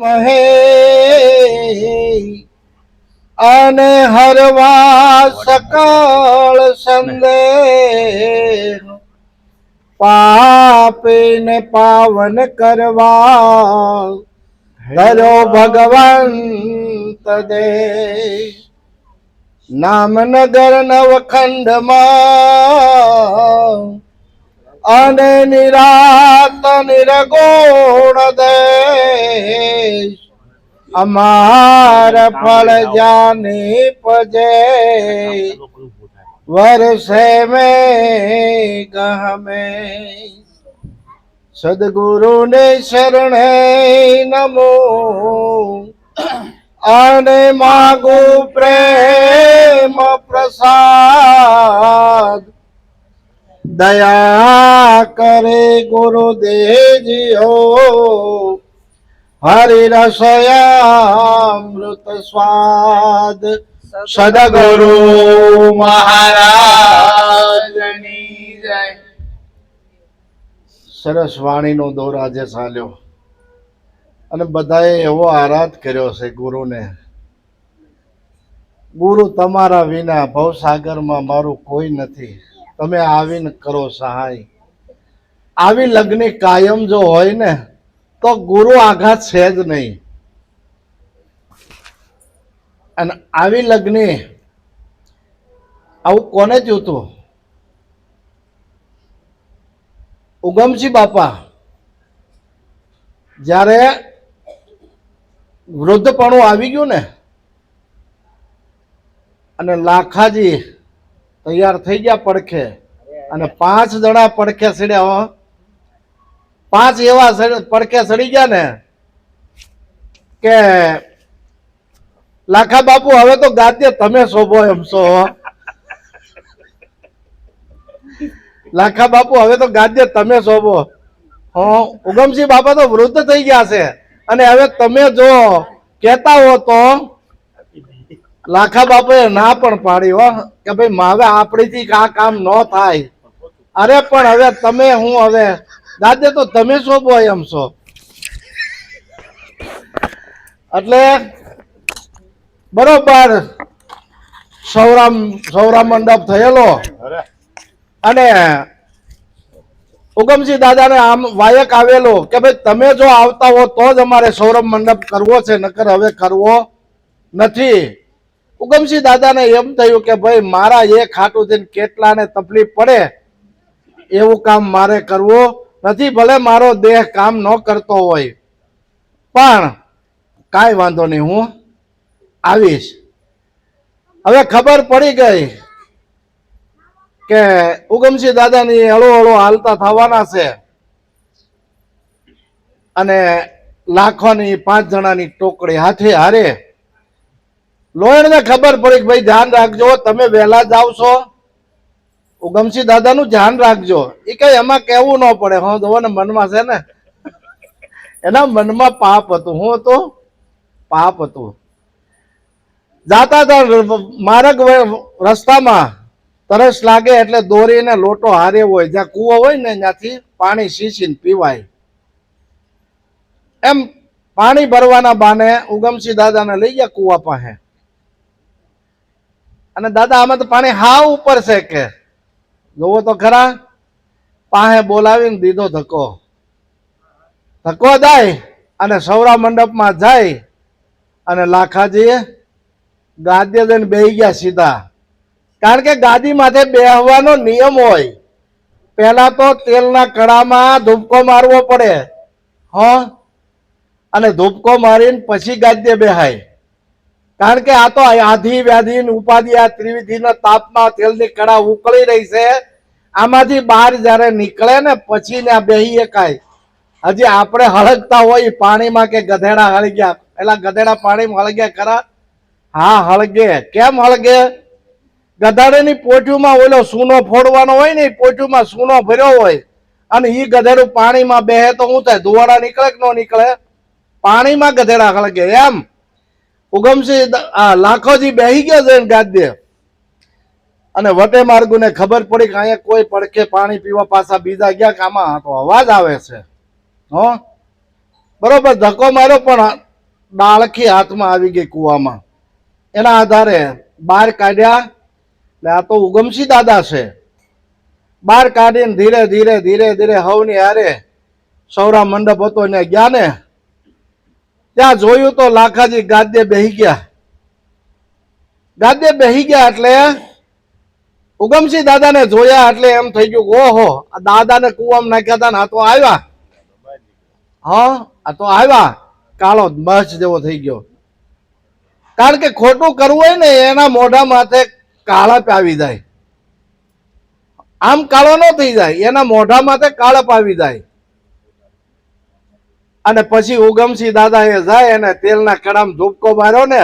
મહે અને હરવા સકળ સંદેહ પાપીને પાવન કરવા ધરો ભગવંત દે નામનગર નવખંડમાં અને નિરાત નિર્ગુણ દેશ અમાર ફળ જાને પજે વર્ષે में गहमे સદગુરુ ને શરણે નમો અને માગુ પ્રેમ પ્રસાદ દયા કરે ગુરુદેવજીઓ હરિ રસયામૃત સ્વાદ સદગુરુ મહારાજની જય. સરસ વાણીનો દોર આજે ચાલ્યો અને બધાએ એવો આરાધ કર્યો છે ગુરુને. ગુરુ તમારા વિના ભવસાગરમાં મારું કોઈ નથી, તમે આવીને કરો સહાય. આવી લગ્ન કાયમ જો હોય ને તો ગુરુ આઘાત છે જ નહીં. અને આવી લગ્ન આવું કોને જોતું? ઉગમસિંહ બાપા જ્યારે વૃદ્ધપણું આવી ગયું ને અને લાખાજી તૈયાર થઈ ગયા પડખે અને 5 જણા પડખે સડ્યા. 5 એવા પડખે સડી ગયા ને કે લાખા બાપુ હવે તો ગાદ્ય તમે શોભો એમ છો. લાખા બાપુ હવે તો ગાદ્ય તમે શોભો. ઉગમસિંહ બાપા તો વૃદ્ધ થઈ ગયા છે અને હવે તમે જો કહેતા હો તો લાખા બાપુએ ના પણ પાડી હો કે ભાઈ હવે આપણીથી આ કામ ન થાય. અરે પણ હવે તમે હું હવે દાદે તો તમે શોભો એમ છો. એટલે બરોબર સૌરા મંડપ થયેલો અને ઉગમસિંહ દાદાને આમ વાયક આવેલો કે ભાઈ તમે જો આવતા હો તો જ અમારે સૌરભ મંડપ કરવો છે, નકર હવે કરવો નથી. ઉગમસિંહ દાદાને એમ થયું કે ભાઈ મારા એક હાટું થઈને કેટલાને તકલીફ પડે એવું કામ મારે કરવું નથી. ભલે મારો દેહ કામ ન કરતો હોય પણ કાંઈ વાંધો નહીં, હું આવીશ. હવે ખબર પડી ગઈ કે ઉગમસિંહ દાદાની હળો હળો હાલતા થવાના છે અને લાખોની 5 જણાની ટોકડી હાથે હારે. લોયણને ખબર પડી કે ભાઈ ધ્યાન રાખજો, તમે વહેલા જાવ છો, ઉગમસિંહ દાદાનું ધ્યાન રાખજો. એ કઈ એમાં કેવું ન પડે. હા જોવો ને મનમાં છે ને, એના મનમાં પાપ હતું. હું હતું? પાપ હતું. જાતા હતા માર્ગ રસ્તામાં તરસ લાગે એટલે દોરીને લોટો હારે હોય, જ્યાં કૂવો હોય ને ત્યાંથી પાણી સીંચીને પીવાય. એમ પાણી ભરવાના બાને ઉગમસિંહ દાદાને લઈ ગયા કૂવા પાસે. અને દાદા આમાં તો પાણી હાવ ઉપર છે કે જોવો તો ખરા. પાસે બોલાવીને દીધો ધક્કો. ધક્કો જાય અને સૌરા મંડપમાં જાય અને લાખાજી ગાદીએ જઈને બેસી ગયા સીધા. કારણ કે ગાદી માથે બેહવાનો નિયમ હોય. પહેલા તો તેલના કડામાં ધૂપકો મારવો પડે, અને ધૂપકો મારીને પછી ગાદીએ બેહાય. કારણ કે આ તો આધિ વ્યાધિ ઉપાધિ આ ત્રિવિધિના તાપમાં તેલની કડા ઉકળી રહી છે. આમાંથી બહાર જ્યારે નીકળે ને પછી ને બેહી એકાય. હજી આપણે હળગતા હોય પાણીમાં કે ગધેડા હળગ્યા, પેલા ગધેડા પાણીમાં હળગ્યા ખરા? હા હળગે. કેમ હળગે? ગધાડાની પોઠીમાં ઓલો સૂનો ફોડવાનો હોય ને, પોઠીમાં સૂનો ભર્યો હોય અને ઈ ગધેડું પાણીમાં બેહે તો શું થાય? ધુવાડા નીકળે કે ન નીકળે? પાણીમાં ગધેડા હળગે. એમ ઉગમસિંહ લાખોજી બેહી ગયા છે ગાદે અને વટે માર્ગુને ખબર પડી કે અહીંયા કોઈ પડખે પાણી પીવા પાછા બીજા ગયા કે આમાં તો અવાજ આવે છે. બરોબર ધક્કો માર્યો પણ ડાળખી હાથમાં આવી ગઈ કૂવામાં. એના આધારે બહાર કાઢ્યા. એટલે આ તો ઉગમસિંહ દાદા છે. બહાર કાઢીને ધીરે ધીરે ધીરે ધીરે હવની હારે સૌરા મંડપ હતો ને ગયા ને ત્યાં જોયું તો લાખાજી ગાદે બેહી ગયા. ગાદે બેહી ગયા એટલે ઉગમસિંહ દાદાને જોયા એટલે એમ થઈ ગયું, ઓહો, આ દાદાને કૂવામાં નાખ્યા હતા ને આ તો આવ્યા. હા, આ તો આવ્યા. કાળો બસ જેવો થઈ ગયો. કારણ કે ખોટું કરવું હોય ને એના મોઢા માથે કાળપ આવી જાય. આમ કાળો ન થઈ જાય, એના મોઢા માથે કાળપ આવી જાય. અને પછી ઉગમસિંહ દાદા એ જાય અને તેલના કડામાં ધૂપકો માર્યો ને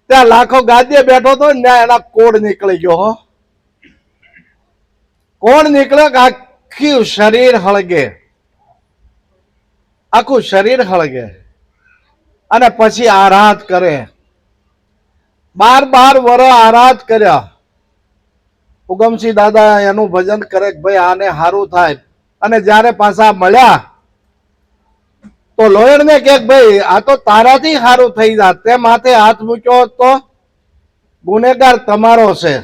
ત્યાં લાખો ગાદીએ બેઠો હતો ને ત્યાં એના કોડ નીકળી ગયો. હો, કોડ નીકળ્યો કે આખું શરીર હળગે, આખું શરીર હળગે. અને પછી આરાધ કરે. 12 વર્ષ આરાધ કર્યા. ઉગમસિંહ દાદા એનું ભજન કરે કે ભાઈ આને સારું થાય. અને જ્યારે પાછા મળ્યા તો લોયર ને કે ભાઈ આ તો તારાથી સારું થઈ જાત, તે માથે હાથ મૂક્યો તો ગુનેગાર તમારો છે.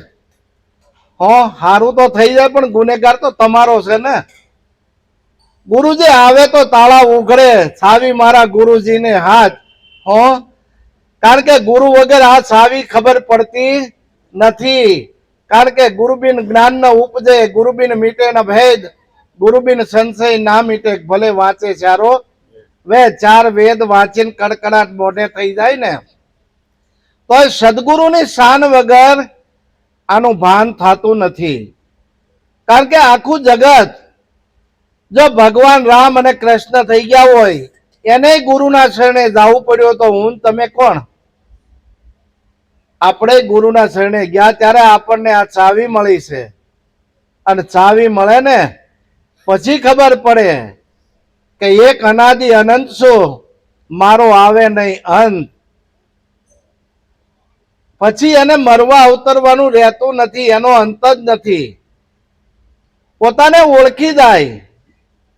હો, સારું તો થઈ જાય પણ ગુનેગાર તો તમારો છે ને. ગુરુજી આવે તો તાળા ઉઘડે, છાવી મારા ગુરુજીને હાથ. હો, કારણ કે ગુરુ વગર આ છાવી ખબર પડતી નથી. કારણ કે ગુરુબિન જ્ઞાન ન ઉપજે, ગુરુબિન મીટે ન ભેદ, ગુરુબિન સંશય ના મીટે, ભલે વાંચે ચારો વેદ. 4 વેદ વાંચીને કડકડાટ મોઢે થઈ જાય ને તો સદગુરુની શાન વગર આનું ભાન થતું નથી. કારણ કે આખું જગત જો ભગવાન રામ અને કૃષ્ણ થઈ ગયા હોય એને ગુરુના શરણે જવું પડ્યું તો હું તમે કોણ? આપણે ગુરુના શરણે ગયા ત્યારે આપણને આ ચાવી મળી છે. અને ચાવી મળે ને પછી ખબર પડે કે એક અનાદિ અનંત છું, મારો આવે નહીં અંત. પછી એને મરવા અવતરવાનું રહેતું નથી, એનો અંત જ નથી. પોતાને ઓળખી જાય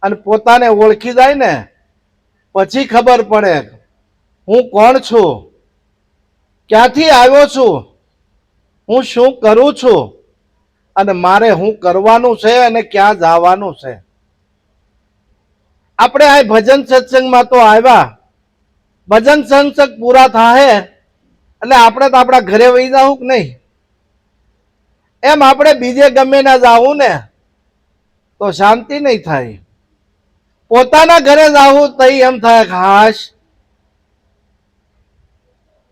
અને પોતાને ઓળખી જાય ને પછી ખબર પડે હું કોણ છું, ક્યાંથી આવ્યો છું, હું શું કરું છું અને મારે શું કરવાનું છે અને ક્યાં જવાનું છે. આપણે આ ભજન સત્સંગમાં તો આવ્યા, ભજન સત્સંગ પૂરા થાય એટલે આપણે તો આપણા ઘરે વહી જાવું કે નહીં? એમ આપણે બીજે ગમે ના જાવું ને તો શાંતિ નહીં થાય. પોતાના ઘરે જાવું તો એમ થાય હાશ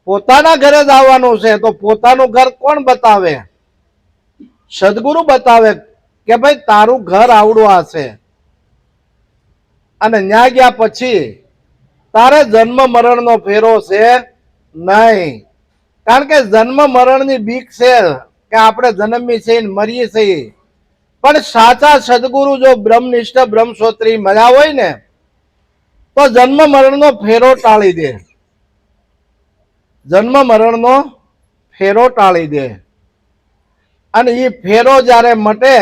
પોતાના ઘરે જવાનું છે તો પોતાનું ઘર કોણ બતાવે? સદગુરુ બતાવે કે ભાઈ તારું ઘર આવડું આ છે. અને ન્યા ગયા પછી તારે જન્મ મરણનો ફેરો છે નહીં. કારણ કે જન્મ મરણની બીક છે કે આપણે જન્મી છે મરીએ છીએ. પણ સાચા સદગુરુ જો બ્રહ્મનિષ્ઠ બ્રહ્મસોત્રી મળ્યા હોય ને તો જન્મ મરણનો ફેરો ટાળી દે. જન્મ મરણનો ફેરો ટાળી દે. અને એ ફેરો જ્યારે મટે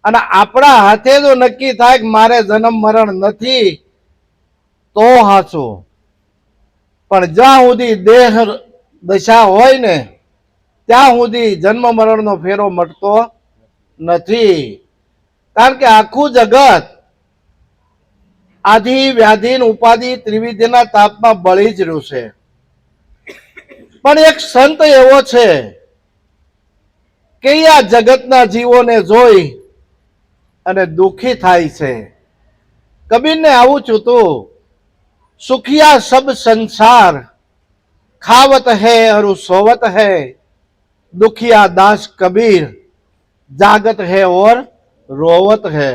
અને આપણા હાથે જો નક્કી થાય કે મારે જન્મ મરણ નથી તો હાચું. પણ જ્યાં સુધી દેહ દશા હોય ને ત્યાં સુધી જન્મ મરણનો ફેરો મટતો નથી. કારણ કે આખું જગત આધિ વ્યાધિ ઉપાધિ ત્રિવિધિના તાપમાં બળી જ રહ્યું છે. પણ એક સંત એવો છે કે આ જગતના જીવોને જોઈ અને દુખી થાય છે. કબીરને આવું ચૂતું, સુખિયા સબ સંસાર ખાવત હૈ और सोवत है, दुखिया दास कबीर जागत है और रोवत है.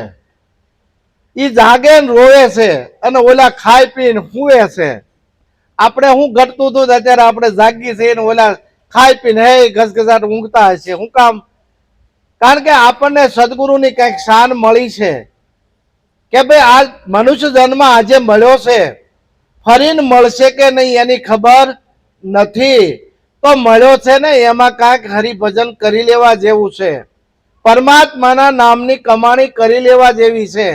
ઈ જાગે ને રોવે છે અને ઓલા ખાઈ પીને હુએ છે. આપણે હું ઘટતું હતું અત્યારે આપણે જાગી છીએ ને ઓલા ખાઈ પીને હે ઘસઘસાટ ઊંઘતા હશે. શું કામ? કારણ કે આપણને સદગુરુની કંઈક શાન મળી છે કે ભાઈ આ મનુષ્ય જન્મ આજે મળ્યો છે, ફરીને મળશે કે નહીં એની ખબર નથી. તો મળ્યો છે ને એમાં કાંઈક હરિભજન કરી લેવા જેવું છે, પરમાત્માના નામની કમાણી કરી લેવા જેવી છે.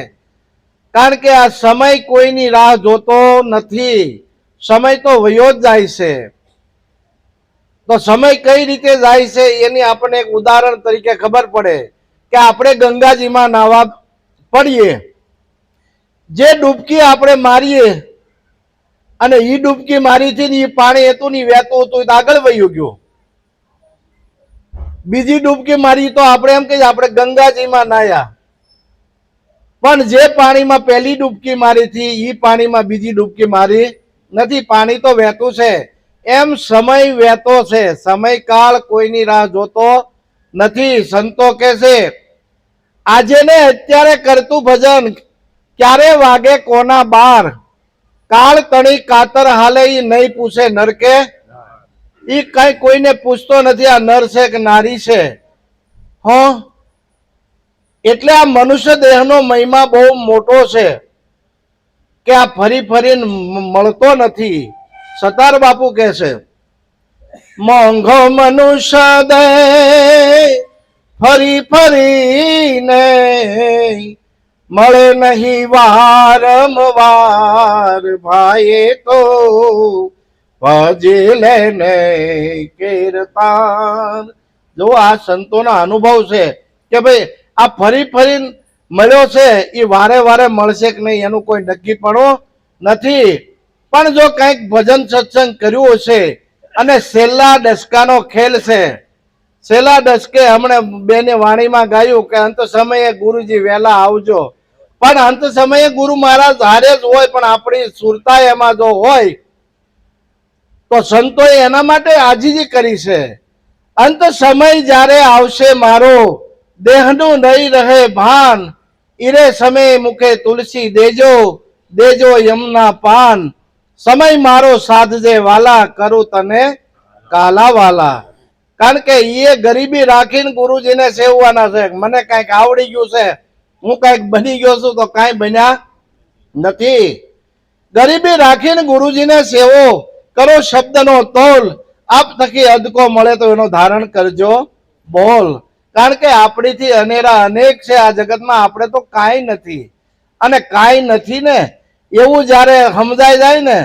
કારણ કે આ સમય કોઈની રાહ જોતો નથી, સમય તો વયો જ જાય છે. તો સમય કઈ રીતે જાય છે એની આપણને એક ઉદાહરણ તરીકે ખબર પડે કે આપણે ગંગાજીમાં નાવા પડીએ, જે ડૂબકી આપણે મારીએ અને ઈ ડૂબકી મારી હતી ને એ પાણી હતું ને વહેતું હતું તો આગળ વયું ગયું. બીજી ડૂબકી મારી તો આપણે એમ કહીએ આપણે ગંગાજીમાં નાયા, પણ જે પાણીમાં પહેલી ડૂબકી મારી હતી એ પાણીમાં બીજી ડૂબકી મારી નથી. પાણી તો વહેતું છે. એમ સમય વહેતો છે. સમયકાળ કોઈની રાહ જોતો નથી. સંતો કહે છે આજે ને અત્યારે કરતું ભજન, ક્યારે વાગે કોના બાર, કાળ તણી કાતર હાલે ઈ નહીં પૂછે નરકે. ઈ કઈ કોઈને પૂછતો નથી આ નર છે કે નારી છે. હો, એટલે આ મનુષ્ય દેહનો મહિમા બહુ મોટો છે કે આ ફરી ફરીને મળતો નથી. સતાર બાપુ કહે છે મોંઘો મનુષ્ય દેહ ફરી ફરીને મળે નહીં વારંવાર, ભાઈ તો ભજી લેને કીર્તન. જો આ સંતોના અનુભવ છે કે ભાઈ આ ફરી ફરીને મળ્યો છે એ વારે વારે મળશે કે નહીં એનું કોઈ નક્કી પણ નથી. પણ જો કંઈક ભજન સત્સંગ કર્યું હશે અને છેલ્લા દશકાનો ખેલ છે. છેલ્લા દશકે હમણે બેને વાણીમાં ગાયું કે અંત સમયે ગુરુજી વહેલા આવજો, પણ અંત સમયે ગુરુ મહારાજ હારે જ હોય, પણ આપણી સુરતા એમાં જો હોય તો સંતોએ એના માટે આજીજી કરી છે. અંત સમય જ્યારે આવશે મારો, દેહનું નહીં રહે ભાન, ઈરે સમય મુખે તુલસી દેજો, દેજો યમના પાન, સમય મારો સાધજે વાલા, કરું તને કાલા વાલા. કારણ કે એ ગરીબી રાખીને ગુરુજીને સેવવાના છે. મને કઈક આવડી ગયું છે, હું કઈક બની ગયો છું, તો કઈ બન્યા નથી. ગરીબી રાખીને ગુરુજીને સેવો કરો, શબ્દનો તોલ, આપ થકી અદકો મળે તો એનો ધારણ કરજો બોલ. કારણ કે આપણીથી અનેરા અનેક છે આ જગતમાં, આપણે તો કાંઈ નથી. અને કાંઈ નથી ને એવું જ્યારે સમજાઈ જાય ને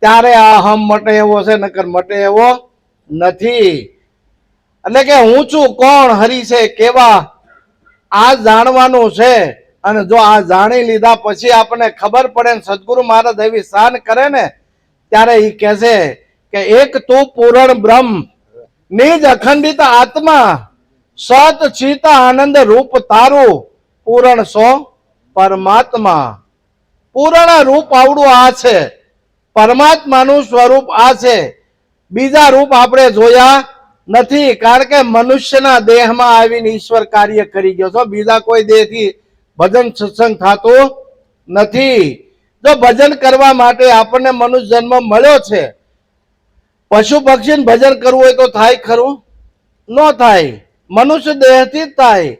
ત્યારે આ હમ મટે એવો છે, નકર મટે એવો નથી. એટલે કે હું છું કોણ, હરી છે કેવા, આ જાણવાનું છે. અને જો આ જાણી લીધા પછી આપણને ખબર પડે ને સદગુરુ મહારાજ એવી શાન કરે ને ત્યારે એ કહે છે કે એક તું પૂરણ બ્રહ્મ, નિજ અખંડિત આત્મા, સત ચિત આનંદ રૂપ તારું, પૂરણ સો પરમાત્મા. પૂર્ણ રૂપ આવડું આ છે, પરમાત્માનું સ્વરૂપ આ છે. બીજા રૂપ આપણે જોયા નથી, કારણ કે મનુષ્યના દેહમાં આવીને ઈશ્વર કાર્ય કરી ગયો છો. બીજા કોઈ દેહથી ભજન સત્સંગ થતું નથી. જો ભજન કરવા માટે આપણને મનુષ્ય જન્મ મળ્યો છે, પશુ પક્ષીને ભજન કરવું હોય તો થાય ખરું? ન થાય. મનુષ્ય દેહથી જ થાય.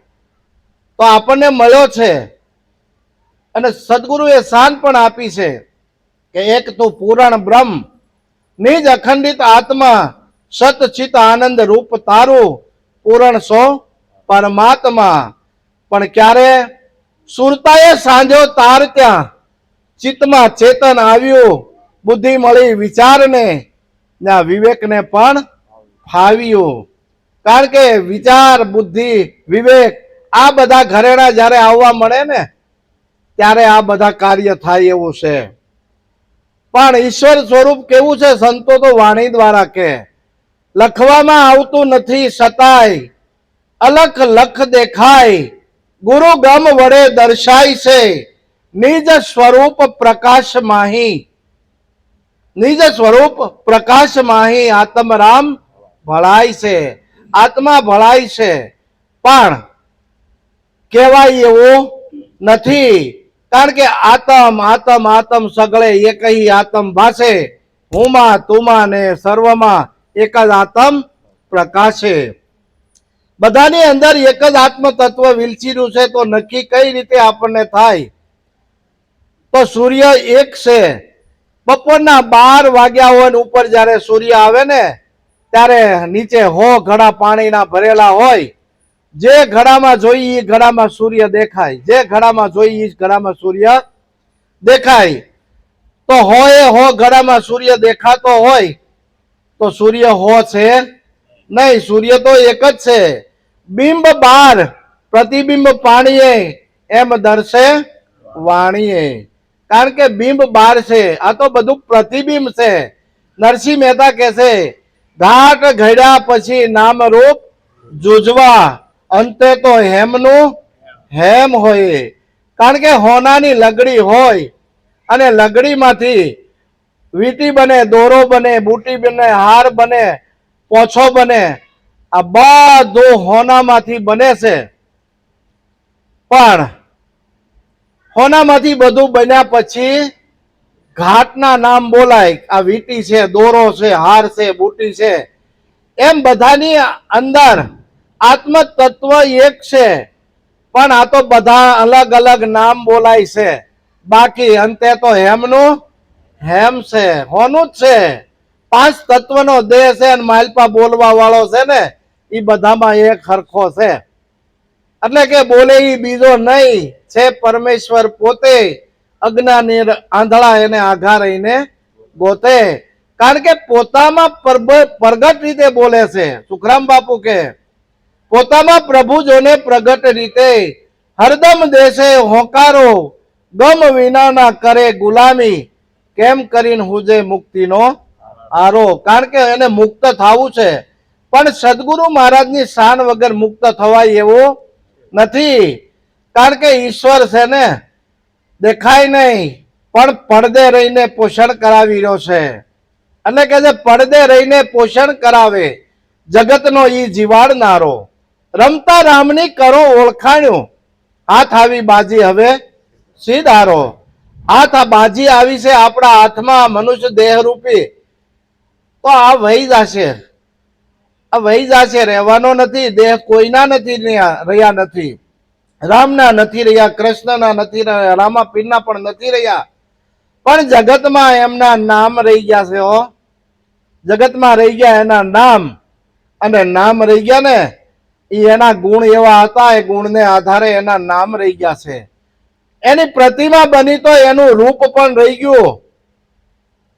તો આપણને મળ્યો છે અને સદગુરુએ શાન પણ આપી છે કે એક તું પૂરણ બ્રહ્મ, નિજ અખંડિત આત્મા, સત ચિત આનંદ રૂપ તારું, પૂરણ સો પરમાત્મા. પણ ક્યારે સુરતાએ સાંજો તાર ત્યાં, ચિત્તમાં ચેતન આવ્યું, બુદ્ધિ મળી વિચારને, ના વિવેકને પણ ફાવ્યું. કારણ કે વિચાર, બુદ્ધિ, વિવેક આ બધા ઘરેણા જ્યારે આવવા મળે ને ત્યારે આ બધા કાર્ય થાય એવું છે. પણ ઈશ્વર સ્વરૂપ કેવું છે? સંતો તો વાણી દ્વારા કે લખવામાં આવતું નથી સતાય, અલખ લખ દેખાય, ગુરુ ગમ વડે દર્શાય છે, નિજ સ્વરૂપ પ્રકાશ માહી, નિજ સ્વરૂપ પ્રકાશ માહી, આત્મરામ ભળાય છે. આત્મા ભળાય છે પણ કહેવાય એવું નથી. કારણ કે આતમ આતમ આતમ સગળે એક આતમ ભાષે, હુંમાં તુમાં ને સર્વમાં એક જ આતમ પ્રકાશે. બધાની અંદર એક જ આત્મ તત્વ વિલચીનું છે. તો નક્કી કઈ રીતે આપણને થાય? તો સૂર્ય એક છે. બપોરના 12 વાગ્યા હોય ઉપર જ્યારે સૂર્ય આવે ને ત્યારે નીચે 100 ઘડા પાણીના ભરેલા હોય. જે ઘડામાં જોઈએ એ ઘડામાં સૂર્ય દેખાય, જે ઘડામાં જોઈએ એ ઘડામાં સૂર્ય દેખાય. તો હોય હો ગળામાં સૂર્ય દેખાતો હોય તો સૂર્ય હો છે નહીં, સૂર્ય તો એક જ છે. બિંબ બાર પ્રતિબિંબ પાણીએ એમ દર્શે વાણીએ. કારણ કે બિંબ બાર છે, આ તો બધું પ્રતિબિંબ છે. નરસિંહ મહેતા કહે છે ઘાટ ઘડ્યા પછી નામ રૂપ જુજવા, અંતે તો હેમનું હેમ હોય. કારણ કે હોનાની લગડી હોય અને લગડીમાંથી વીટી બને, દોરો બને, બુટી બને, હાર બને, પોછો બને, આ બધું હોનામાંથી બને છે. પણ હોનામાંથી બધું બન્યા પછી ઘાટના નામ બોલાય. આ વીટી છે, દોરો છે, હાર છે, બુટી છે, એમ બધાની અંદર આત્મ તત્વ એક છે. પણ આ તો બધા અલગ અલગ નામ બોલાય છે. બાકી અંતે તો હેમનું હેમ છે, હોનું જ છે. પાંચ તત્વનો દેહ છે અને માલપા બોલવા વાળો છે ને એ બધામાં એક હરખો છે. એટલે કે બોલે એ બીજો નહીં, છે પરમેશ્વર પોતે. અજ્ઞાની આંધળા એને આઘા રહીને ગોતે. કારણ કે પોતામાં પ્રગટ રીતે બોલે છે. સુખરામ બાપુ કે પોતામાં પ્રભુ જોને પ્રગટ રીતે હરદમ દેશે હોકારો, ગમ વિનાના કરે ગુલામી, કેમ કરીને હુજે મુક્તિનો આરો. કારણ કે એને મુક્ત થવું છે, પણ સદગુરુ મહારાજની શાન વગર મુક્ત થવાય એવું નથી. કારણ કે ઈશ્વર છે ને દેખાય નહીં, પણ પડદે રહીને પોષણ કરાવી રહ્યો છે. એટલે કે જે પડદે રહીને પોષણ કરાવે જગતનો ઈ જીવાડનારો. રમતા રામની કરો ઓળખાણ્યું, હાથ આવી બાજી હવે સીધારો. હાથ આ બાજી આવી છે આપણા હાથમાં મનુષ્ય દેહ રૂપી, તો આ વહી જશે, આ વહી જશે, રહેવાનો નથી. દેહ કોઈના નથી રહ્યા નથી. રામના નથી રહ્યા, કૃષ્ણના નથી રહ્યા, રામાપીરના પણ નથી રહ્યા. પણ જગતમાં એમના નામ રહી ગયા છે. હો, જગતમાં રહી ગયા એના નામ, અને નામ રહી ગયા ને એ એના ગુણ એવા હતા, એ ગુણને આધારે એના નામ રહી ગયા છે. એની પ્રતિમા બની તો એનું રૂપ પણ રહી ગયું,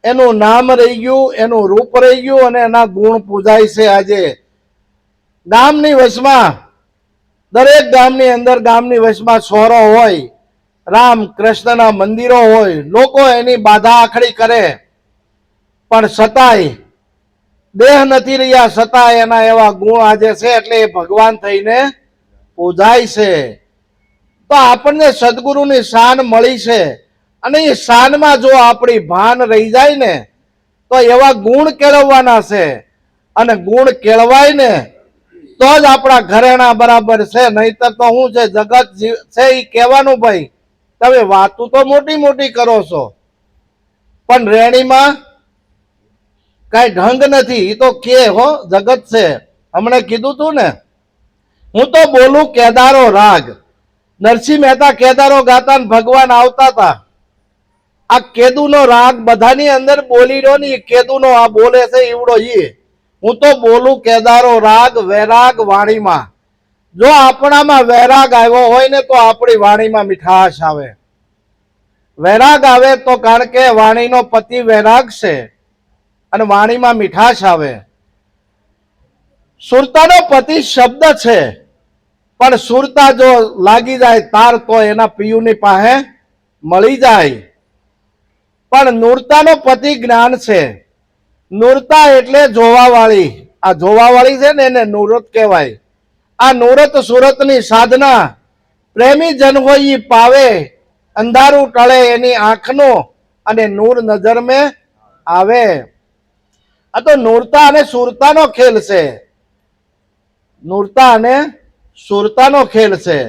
એનું નામ રહી ગયું, એનું રૂપ રહી ગયું, અને એના ગુણ પૂજાય છે. આજે ગામની વચમાં, દરેક ગામની અંદર, ગામની વચમાં સોરો હોય, રામ કૃષ્ણના મંદિરો હોય, લોકો એની બાધા આખડી કરે, પણ છતાંય દેહ નથી રહ્યા, છતાં એના એવા ગુણ આજે છે, એટલે એ ભગવાન થઈને પૂજાય છે. તો આપણને સદગુરુની શાન મળી છે, અને એ શાનમાં જો આપણી ભાન રહી જાય ને તો એવા ગુણ કેળવવાના છે. અને ગુણ કેળવાય ને તો જ આપણા ઘરેણા બરાબર છે. નહીતર તો શું છે, જગત છે એ કહેવાનું ભાઈ તમે વાતું તો મોટી મોટી કરો છો, પણ રેણીમાં કઈ ઢંગ નથી. એ તો કે હો જગત છે. હમણાં કીધું તું ને, હું તો બોલું કેદારો રાગ. નરસિંહ મહેતા કેદારો ગાતા ભગવાન આવતા હતા. આ કેદુનો રાગ બધાની અંદર બોલી રહ્યો ને, કેદુનો આ બોલે છે ઈવડો ઈ. હું તો બોલું કેદારો રાગ, વૈરાગ વાણીમાં. જો આપણામાં વૈરાગ આવ્યો હોય ને તો આપણી વાણીમાં મીઠાશ આવે. વૈરાગ આવે તો કારણ કે વાણીનો પતિ વૈરાગ છે અને વાણીમાં મીઠાશ આવે. સુરતાનો પતિ શબ્દ છે, પણ સુરતા જો લાગી જાય તાર તો એના પિયુની પાસે મળી જાય. પણ નૂરતાનો પતિ જ્ઞાન છે. નૂરતા એટલે જોવાવાળી. આ જોવાવાળી છે ને એને નૂરત કહેવાય. આ નૂરત સુરતની સાધના પ્રેમી જન હોય ઈ પાવે. અંધારું ટળે એની આંખનું અને નૂર નજર મેં આવે. આ તો નૂરતા અને સુરતાનો ખેલ છે. નૂરતા અને સુરતાનો ખેલ છે.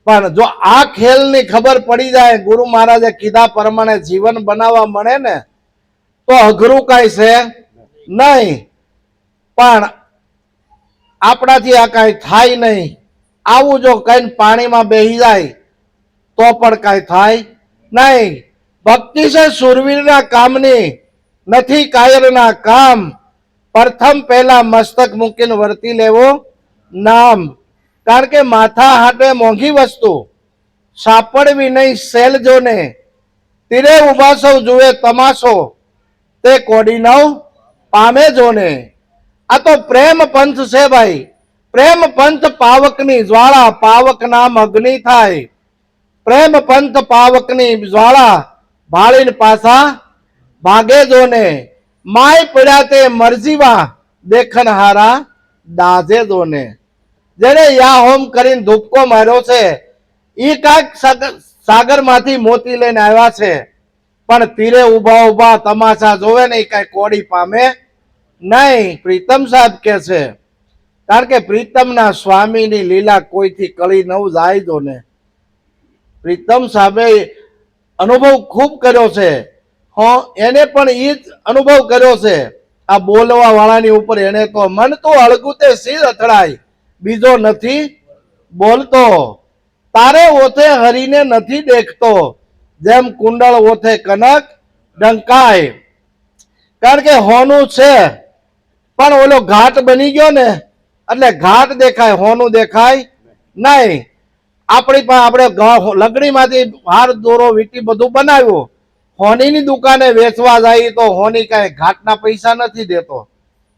પણ જો આ ખેલની ખબર પડી જાય, ગુરુ મહારાજે કીધા પ્રમાણે જીવન બનાવવા મળે ને તો અઘરું કઈ છે નહીં. પણ આપણાથી આ કઈ થાય નહીં. આવું જો કઈ પાણીમાં બેહી જાય તો પણ કઈ થાય નહીં. ભક્તિ છે સુરવીરના કામની, નથી કાયરના કામ. પ્રથમ પહેલા મસ્તક મૂકીને વર્તી લેવો નામ. કારણ કે માથા હાટે મોંઘી વસ્તુ સાપડવી નહીં સેલજોને. તીરે ઉભા સૌ જુએ તમાશો, તે કોડી નવ પામે જોને. આ તો પ્રેમ પંથ છે ભાઈ. પ્રેમ પંથ પાવકની જ્વાળા, પાવક નામ અગ્નિ થાય. પ્રેમ પંથ પાવકની જ્વાળા, ભાળીને પાછા ભાગે જોને. માય પડ્યા તે મરજીવા, દેખન હારા દાજે જોને. જેને યા હોમ કરીને ધૂપકો માર્યો છે, ઈ કાંઈક સાગર માંથી મોતી લઈને આવ્યા છે, પણ તીરે ઉભા ઉભા તમાશા જોવે ને એ કઈ કોડી પામે નહીં. પ્રીતમ સાહેબ કે છે, કારણ કે પ્રીતમના સ્વામીની લીલા કોઈથી કળી ન જાય જો ને. પ્રીતમ સાહેબે અનુભવ ખૂબ કર્યો છે. એને પણ એ જ અનુભવ કર્યો છે. આ બોલવા વાળાની ઉપર એને તો મન તો અળગું તે શિર અથડાય, બીજો નથી બોલતો. તારે ઓથે હરીને નથી દેખતો, જેમ કુંડળ ઓથે કનક ડંકાય. કારણ કે હોનું છે, પણ ઓલો ઘાટ બની ગયો ને એટલે ઘાટ દેખાય, હોનું દેખાય નહીં. આપણી પાસે આપણે લગડીમાંથી હાર દોરો વીટી બધું બનાવ્યું, હોનીની દુકાને વેચવા જાય તો હોની કાંઈ ઘાટના પૈસા નથી દેતો.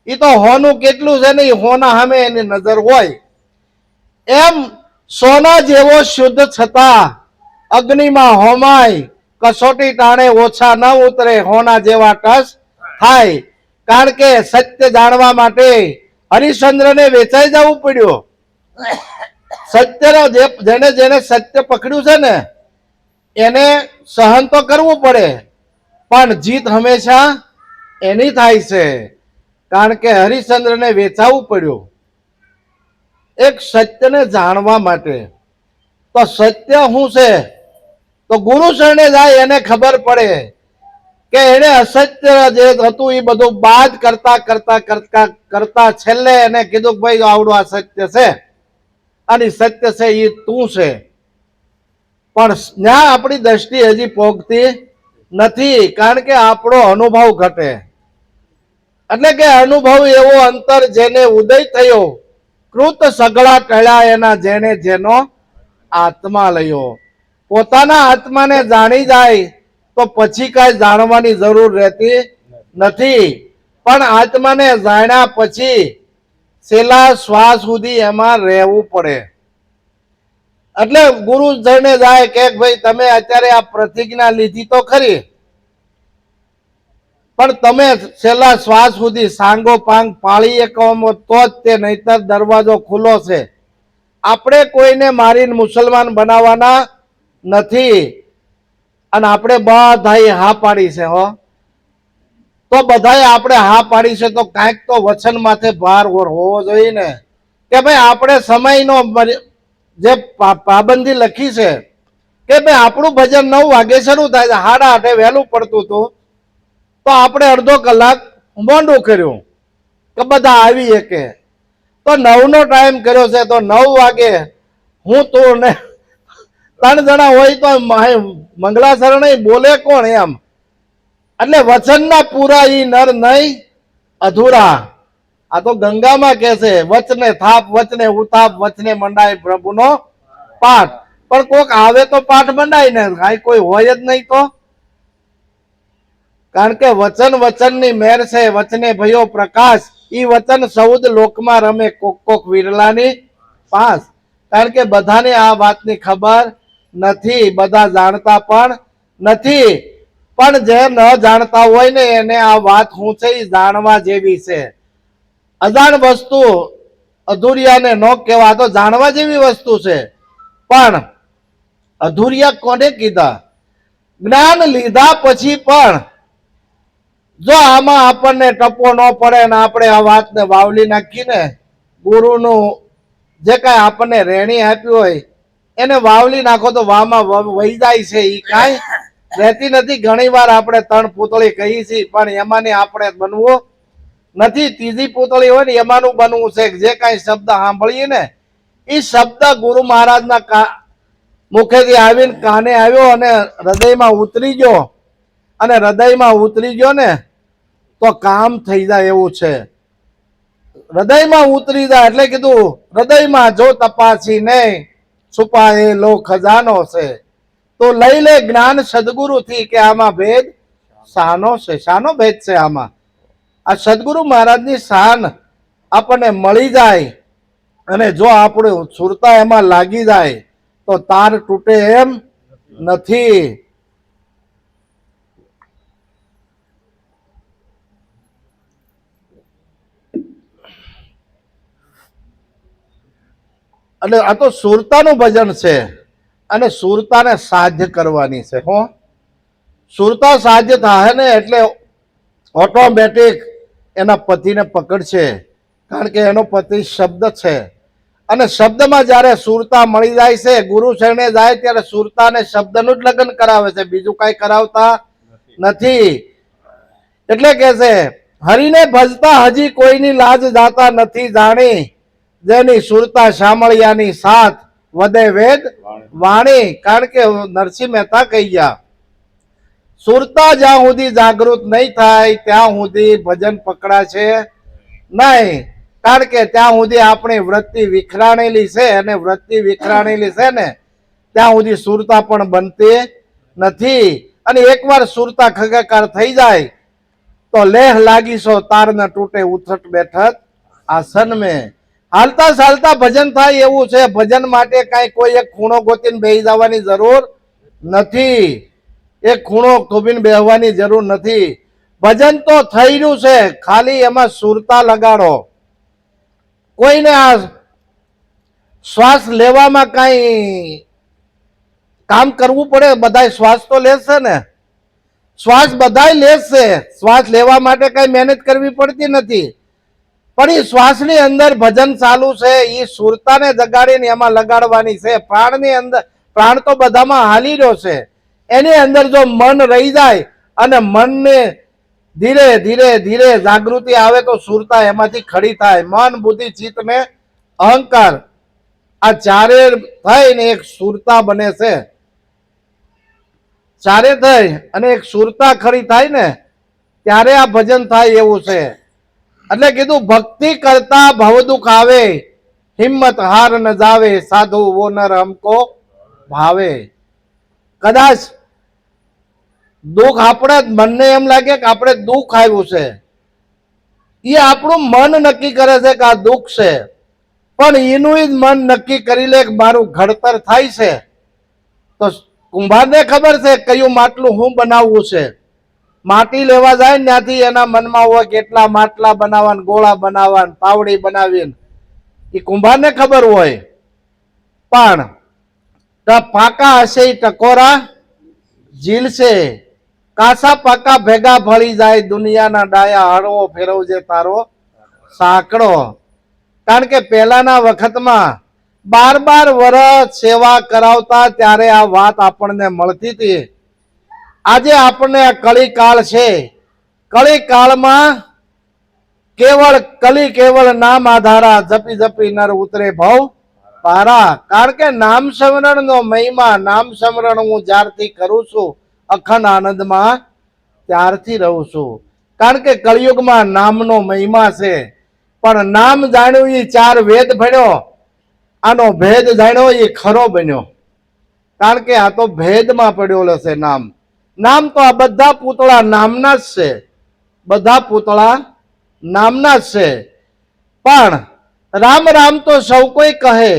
એ તો હોનું કેટલું છે ને, હોના સામે એની નજર હોય. એમ સોના જેવો શુદ્ધ છતાં અગ્નિમાં હોમાય, કસોટી ટાણે ઓછા ન ઉતરે, હોના જેવા ટસ થાય. કારણ કે સત્ય જાણવા માટે હરિશ્ચંદ્રને વેચાઈ જવું પડ્યું. સત્યનો જેને જેને સત્ય પકડ્યું છે ને એને સહન તો કરવું પડે, પણ જીત હંમેશા એની થાય છે. કારણ કે હરિશ્ચંદ્રને વેચાવવું પડ્યું એક સત્યને જાણવા માટે. તો સત્ય શું છે? તો ગુરુ શરણે જાય એને ખબર પડે કે એને અસત્ય જે હતું એ બધું બાદ કરતા કરતા કરતા કરતા છેલ્લે એને કીધું કે ભાઈ આવડું આ સત્ય છે અને સત્ય છે એ તું છે. પણ ત્યાં આપણી દ્રષ્ટિ હજી પોગતી નથી, કારણ કે આપણો અનુભવ ઘટે. એટલે કે અનુભવ એવો અંતર જેને ઉદય થયો, કૃત સગળા ટળ્યા એના જેને જેનો આત્મા લયો. પોતાના આત્માને જાણી જાય તો પછી કાંઈ જાણવાની જરૂર રહેતી નથી. પણ આત્માને જાણ્યા પછી છેલ્લા શ્વાસ સુધી એમાં રહેવું પડે. એટલે ગુરુ જઈને જાય કે ભાઈ તમે અત્યારે આ પ્રતિજ્ઞા લીધી તો ખરી, પણ તમે છેલ્લા શ્વાસ સુધી સાંગો પાંગ પાળી એકવામાં તો જ તે, નહીતર દરવાજો ખુલ્લો છે. આપણે કોઈને મારીને મુસલમાન બનાવવાના નથી. અને આપણે બધાએ હા પાડી છે હો, તો બધાએ આપણે હા પાડી છે તો કાંઈક તો વચન માથે ભાર હોવો જોઈએ ને, કે ભાઈ આપણે સમયનો જે પાબંદી લખી છે કે ભાઈ આપણું ભજન 9 વાગે શરૂ થાય છે, 8:30 વહેલું પડતું હતું, તો આપણે અડધો કલાક મોંડું કર્યું કે બધા આવી શકે. તો 9નો ટાઈમ કર્યો છે તો 9 વાગે હું તું ને 3 જણા હોય તો મંગલાચરણ બોલે કોણ એમ. એટલે વચનના પૂરા ઈ નર નહીં અધૂરા. આ તો ગંગામાં કે છે, વચને થાપ વચને ઉતાપ, વચને મંડાય પ્રભુનો પાઠ. પણ કોક આવે તો પાઠ મંડાય ને, કાંઈ કોઈ હોય જ નહીં તો. કારણ કે વચન વચનની મેર છે, વચને ભયો પ્રકાશ. ઈ વચન સૌદ લોકમાં રમે, કોક કોક વિરલાની પાસ. કારણ કે બધાને આ વાતની ખબર નથી, બધા જાણતા પણ નથી. પણ જે ન જાણતા હોય ને એને આ વાત શું છે એ જાણવા જેવી છે. અજાણ વસ્તુ અધૂરિયાને ન કહેવા, તો જાણવા જેવી વસ્તુ છે. પણ અધૂરિયા કોને કીધા? જ્ઞાન લીધા પછી પણ જો આમાં આપણને ટપો ન પડે ને આપણે આ વાતને વાવલી નાખીને ગુરુનું જે કાંઈ આપણને રેણી આપ્યું હોય એને વાવલી નાખો તો વામાં વહી જાય છે. એ કાંઈ રહેતી નથી. ઘણી વાર આપણે 3 પૂતળી કહી છીએ, પણ એમાંની આપણે બનવું નથી. ત્રીજી પૂતળી હોય ને એમાંનું બનવું છે. જે કાંઈ શબ્દ સાંભળીએ ને એ શબ્દ ગુરુ મહારાજના મુખેથી આવીને કાને આવ્યો અને હૃદયમાં ઉતરી ગયો, અને હૃદયમાં ઉતરી ગયો ને તો કામ થઈ જાય એવું છે. હૃદયમાં ઉતરી જાય એટલે કીધું હૃદયમાં જો તપાસી નહીં છુપાયેલો ખજાનો છે. તો લઈ લે જ્ઞાન સદગુરુ થી કે આમાં ભેદ શાનો છે, શાનો ભેદ છે આમાં. આ સદગુરુ મહારાજની શાન આપણને મળી જાય અને જો આપણું સુરતા એમાં લાગી જાય તો તાર તૂટે એમ નથી. એટલે આ તો સુરતાનું ભજન છે અને સુરતાને સાધ્ય કરવાની છે. હો, સુરતા સાધ્ય થાય ને એટલે ઓટોમેટિક એના પતિને પકડશે, કારણ કે એનો પતિ શબ્દ છે અને શબ્દમાં જ્યારે સુરતા મળી જાય છે, ગુરુ શરણે જાય ત્યારે સુરતા અને શબ્દનું જ લગ્ન કરાવે છે, બીજું કઈ કરાવતા નથી. એટલે કે છે હરિને ભજતા હજી કોઈની લાજ જાતા નથી જાણી, જેની સુરતા શામળિયાની સાથ વધે વેદ વાણી. કારણ કે નરસિંહ મહેતા કહી ગયા સુરતા જ્યાં સુધી જાગૃત નહીં થાય ત્યાં સુધી ભજન પકડાશે નહીં. કારણ કે ત્યાં સુધી આપણી વૃત્તિ વિખરાણેલી છે અને વૃત્તિ વિખરાણેલી છે ને ત્યાં સુધી સુરતા પણ બનતી નથી. અને એકવાર સુરતા ખગાકાર થઈ જાય તો લેહ લાગીશો તાર ન તૂટે ઉઠટ બેઠક આસન મેં. હાલતા ચાલતા ભજન થાય એવું છે. ભજન માટે કઈ કોઈ એક ખૂણો ગોતીને બેસી જવાની જરૂર નથી, એક ખૂણો ખોબીને બેહવાની જરૂર નથી. ભજન તો થઈ રહ્યું છે, ખાલી એમાં સુરતા લગાડો. કોઈને આ શ્વાસ લેવામાં કઈ કામ કરવું પડે? બધા શ્વાસ તો લેશે ને, શ્વાસ બધા લેશે. શ્વાસ લેવા માટે કઈ મહેનત કરવી પડતી નથી, પણ એ શ્વાસની અંદર ભજન ચાલુ છે, એ સુરતાને જગાડીને એમાં લગાડવાની છે. પ્રાણની અંદર, પ્રાણ તો બધામાં હાલી રહ્યો છે, એની અંદર જો મન રહી જાય અને મનને ધીરે ધીરે ધીરે જાગૃતિ આવે તો સુરતા એમાંથી ખડી થાય. મન, બુદ્ધિ, ચિત્ત ને અહંકાર આ ચારે થઈને એક સુરતા બને છે. ચારે થઈ અને એક સુરતા ખડી થાય ને ત્યારે આ ભજન થાય એવું છે. એટલે કીધું ભક્તિ કરતા ભવદુખ આવે, હિંમત હાર ન જાવે, સાધુ વો નર હમકો ભાવે. કદાચ દુઃખ આપણે મનને એમ લાગે કે આપણે દુઃખ આવ્યું છે, એ આપણું મન નક્કી કરે છે કે આ દુઃખ છે, પણ એનું જ મન નક્કી કરી લે કે મારું ઘડતર થાય છે. તો કુંભારને ખબર છે કયું માટલું હું બનાવવું છે. માટી લેવા જાય ને ત્યાંથી એના મનમાં હોય કેટલા માટલા બનાવવાના, ગોળા બનાવવાના, પાવડી બનાવીને, એ કુંભારને ખબર હોય. પણ પાકા હશે એ ટકોરા ઝીલશે, કાસા પાકા ભેગા ભળી જાય, દુનિયાના ડાયા હળવો ફેરવજે તારો સાંકડો. કારણ કે પહેલાના વખતમાં 12 વર્ષ સેવા કરાવતા ત્યારે આ વાત આપણને મળતી હતી. આજે આપણને કળી કાળ છે, કળી કાળમાં કેવળ નામ આધારા, જપી જપી નર ઉતરે ભવ પારા. કારણ કે નામ સ્મરણ નો મહિમા, નામ સ્મરણ હું જ્યારથી કરું છું અખંડ આનંદમાં ત્યારથી રહું છું. કારણ કે કળિયુગમાં નામનો મહિમા છે, પણ નામ જાણ્યું એ 4 વેદ ભણ્યો, આનો ભેદ જાણ્યો એ ખરો બન્યો. કારણ કે આ તો ભેદમાં પડેલો છે નામ. નામ તો આ બધા પૂતળા નામના જ છે, બધા પૂતળા નામના જ છે. પણ રામ રામ તો સૌ કોઈ કહે,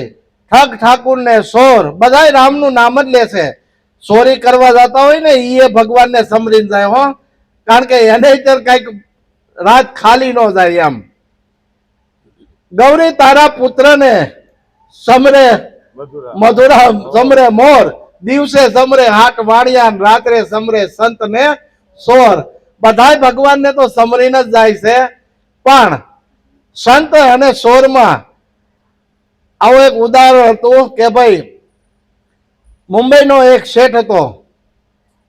ઠગ ઠાકુર ને સોર બધાય રામનું નામ જ લે છે. ચોરી કરવા જતા હોય ને એ ભગવાનને સમરીને જાય. હો, કારણ કે એને કઈક રાત ખાલી ન જાય એમ. ગૌરી તારા પુત્રને સમરે મધુરા, સમરે મોર, દિવસે સમરે હાટ વાણિયા, રાત્રે સમરે સંત ને સોર. બધાય ભગવાનને તો સમરીને જ જાય છે. પણ સંત અને સોરમાં આવું એક ઉદાહરણ હતું કે ભાઈ મુંબઈનો એક શેઠ હતો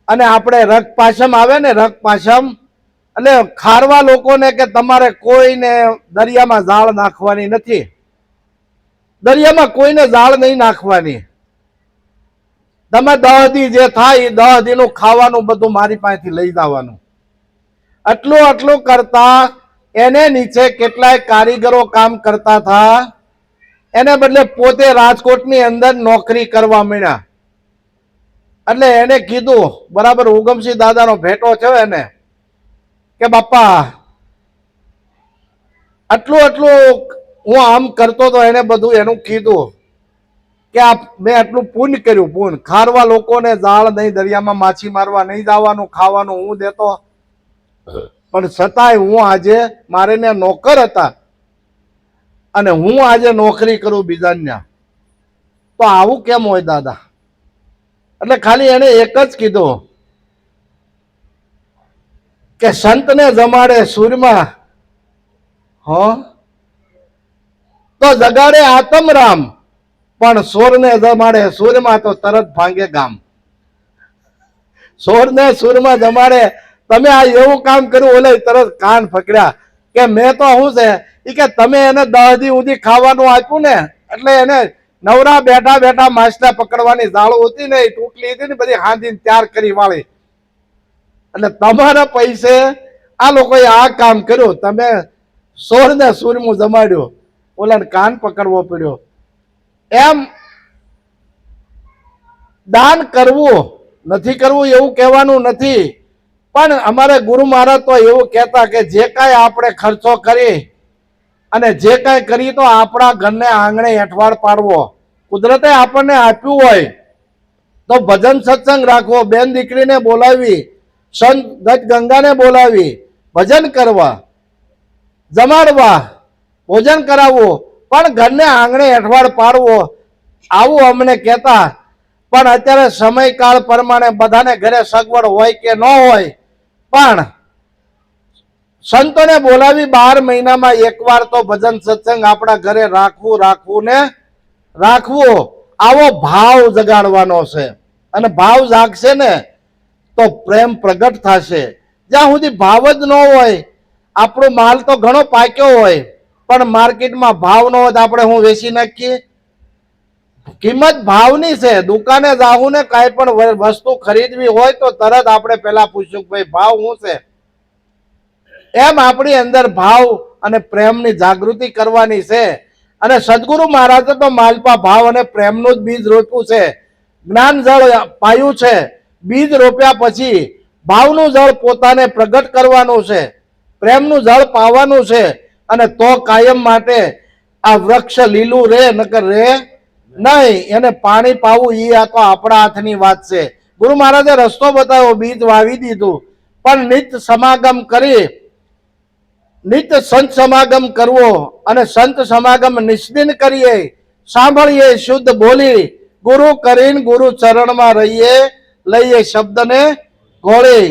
અને આપણે રક પાછમ આવે ને, રક પાછમ એટલે ખારવા લોકોને કે તમારે કોઈને દરિયામાં જાળ નાખવાની નથી, દરિયામાં કોઈને જાળ નહીં નાખવાની. તમે 10 દી જે થાય એ 10 દીનું ખાવાનું બધું મારી પાસેથી લઈ જવાનું. આટલું કરતા એને નીચે કેટલાય કારીગરો કામ કરતા હતા. એને બદલે પોતે રાજકોટની અંદર નોકરી કરવા માંડ્યા. એટલે એને કીધું, બરાબર ઉગમસિંહ દાદાનો ભેટો થયો એને, કે બાપા આટલું આટલું હું આમ કરતો તો એને બધું એનું કીધું કે આ મેં આટલું પુણ્ય કર્યું, પુણ્ય ખારવા લોકોને જાળ નહીં, દરિયામાં માછી મારવા નહીં જવાનું, ખાવાનું હું દેતો, પણ છતાંય હું આજે મારે ને નોકર હતા અને હું આજે નોકરી કરું બીજાના, તો આવું કેમ હોય દાદા? એટલે ખાલી એને એક જ કીધું કે સંતને જમાડે સૂરમાં તો જગાડે આતમ રામ, પણ સોરને જમાડે સૂરમાં તો તરત ભાંગે ગામ. સોરને સૂરમાં જમાડે, તમે આ એવું કામ કર્યું, ઓલે તરત કાન ફકડ્યા કે મેં તો શું છે એ કે તમે એને 10 દી સુધી ખાવાનું આપ્યું ને, એટલે એને નવરા બેઠા બેઠા માછલા પકડવાની જાળો હતી ને એ તૂટલી હતી ને બધી હાંધીને તૈયાર કરી વાળી, એટલે તમારા પૈસે આ લોકોએ આ કામ કર્યું, તમે સોરને સૂરમું જમાડ્યું, ઓલાને કાન પકડવો પડ્યો. એમ દાન કરવું નથી કરવું એવું કહેવાનું નથી, પણ અમારે ગુરુ મહારાજ તો એવું કહેતા કે જે કાંઈ આપણે ખર્ચો કરી અને જે કાંઈ કરી તો આપણા ઘરને આંગણે હેઠવાડ પાડવો. કુદરતે આપણને આપ્યું હોય તો ભજન સત્સંગ રાખવો, બેન દીકરીને બોલાવી, સંત ગજ ગંગાને બોલાવી, ભજન કરવા, જમાડવા, ભોજન કરાવવું, પણ ઘરને આંગણે હેઠવાડ પાડવો, આવું અમને કહેતા. પણ અત્યારે સમયકાળ પ્રમાણે બધાને ઘરે સગવડ હોય કે ન હોય, પણ સંતોને બોલાવી 12 મહિનામાં એકવાર તો ભજન સત્સંગ આપણા ઘરે રાખવું ને રાખવું, આવો ભાવ જગાડવાનો છે. અને ભાવ જાગશે ને તો પ્રેમ પ્રગટ થશે. જ્યાં સુધી ભાવ જ ન હોય, આપણો માલ તો ઘણો પાક્યો હોય પણ માર્કેટમાં ભાવ ન હોય તો આપણે હું વેચી નાખીએ? કિંમત ભાવની છે. દુકાને જાવું ને કાંઈ પણ વસ્તુ ખરીદવી હોય તો તરત આપણે પેલા પૂછ્યું ભાઈ ભાવ શું છે? એમ આપણી અંદર ભાવ અને પ્રેમની જાગૃતિ કરવાની છે. અને સદગુરુ મહારાજે તો માલપા ભાવ અને પ્રેમનું જ બીજ રોપ્યું છે. જ્ઞાન જળ પાયું છે, બીજ રોપ્યા પછી ભાવનું જળ પોતાને પ્રગટ કરવાનું છે, પ્રેમનું જળ પાવાનું છે, અને તો કાયમ માટે આ વૃક્ષ લીલું રે નકર રે નહીં. એને પાણી પાવું એ આ તો આપણા હાથની વાત છે. ગુરુ મહારાજે રસ્તો બતાવ્યો, બીજ વાવી દીધું, પણ નિત્ય સમાગમ કરી, નિત્ય સંત સમાગમ કરવો અને સંત સમાગમ નિષ્દિન કરીએ, સાંભળીએ, શુદ્ધ બોલી, ગુરુ કરીને ગુરુ ચરણમાં રહીએ, લઈએ શબ્દને ઘોળી.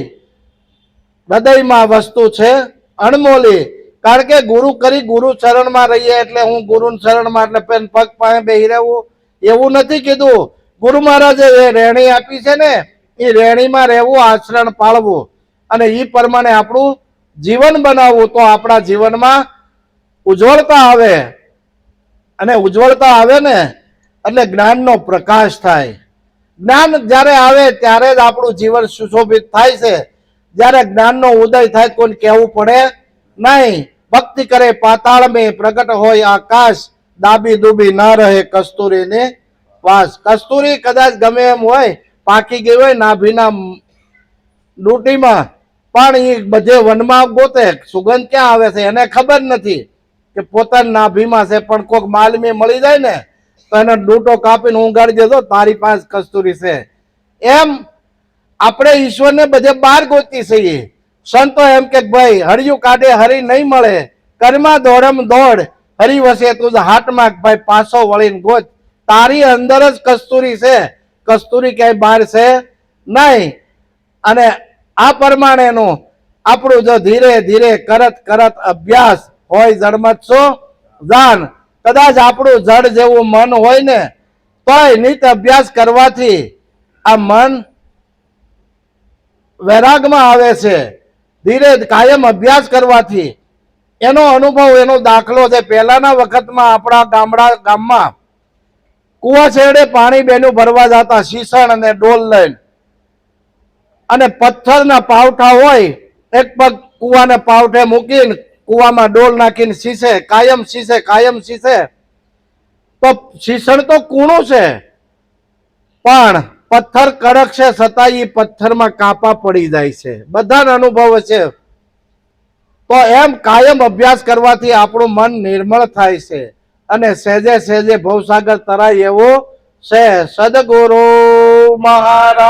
હૃદયમાં વસ્તુ છે અણમોલી, કારણ કે ગુરુ કરી ગુરુ ચરણમાં રહીએ એટલે હું ગુરુ ચરણમાં એટલે પગ પાસે બેહી રહેવું એવું નથી કીધું. ગુરુ મહારાજે રેણી આપી છે ને એ રેણીમાં રહેવું, આચરણ પાળવું અને એ પ્રમાણે આપણું જીવન બનાવવું, તો આપણા જીવનમાં ઉજ્જવળતા આવે. અને ઉજ્જવળતા આવે ને એટલે જ્ઞાનનો પ્રકાશ થાય. જ્ઞાન જ્યારે આવે ત્યારે જ આપણું જીવન સુશોભિત થાય છે. જ્યારે જ્ઞાનનો ઉદય થાય કોઈને કહેવું પડે નહીં. ભક્તિ કરે પાતાળ મેં, પ્રગટ હોય આકાશ, દાબી દુબી ના રહે કસ્તુરીને વાસ. કસ્તુરી કદાચ ગમે એમ હોય, પાકી ગઈ હોય નાભીના ડૂટીમાં, પણ એ બધે વનમાં ગોતે, સુગંધ ક્યાં આવે છે એને ખબર નથી કે પોતાની નાભીમાં છે. પણ કોઈક માલમી મળી જાય ને તો એને ડૂટો કાપીને ઊંઘાડી દેજો, તારી પાસે કસ્તુરી છે. એમ આપણે ઈશ્વરને બધે બહાર ગોતી છીએ. સંતો એમ કે ભાઈ હરિયું કાઢે હરી નહીં મળે, કર્મા દોડમ દોડ, હરી વસે તું હાટમાં, ભાઈ પાછો વળીને ગોત. તારી અંદર જ કસ્તુરી છે, કસ્તુરી ક્યાંય બહાર છે નહીં. અને આ પ્રમાણેનું આપણું જો ધીરે ધીરે કરત કરત અભ્યાસ હોય, જડમત છો જાન. કદાચ આપણું જડ જેવું મન હોય ને તોય નિત અભ્યાસ કરવાથી આ મન વૈરાગમાં આવે છે. ધીરે કાયમ અભ્યાસ કરવાથી એનો અનુભવ, એનો દાખલો છે. પહેલાના વખતમાં આપણા ગામમાં કુવા છેડે પાણી બેનું ભરવા જતા, શીસણ અને ડોલ લઈને, અને પથ્થરના પાવઠા હોય, એક પગ કુવાને પાવઠે મૂકીને કુવામાં ડોલ નાખીને શીશે, કાયમ શીશે, કાયમ શીશે. તો શીસણ તો કૂણું છે, પણ પથ્થર કડક છે છતાં એ પથ્થરમાં કાપા પડી જાય છે, બધાનો અનુભવ છે. તો એમ કાયમ અભ્યાસ કરવાથી આપણું મન નિર્મળ થાય છે અને સહેજે સહેજે ભવસાગર તરાય એવો છે. સદગુરુ મહારાજ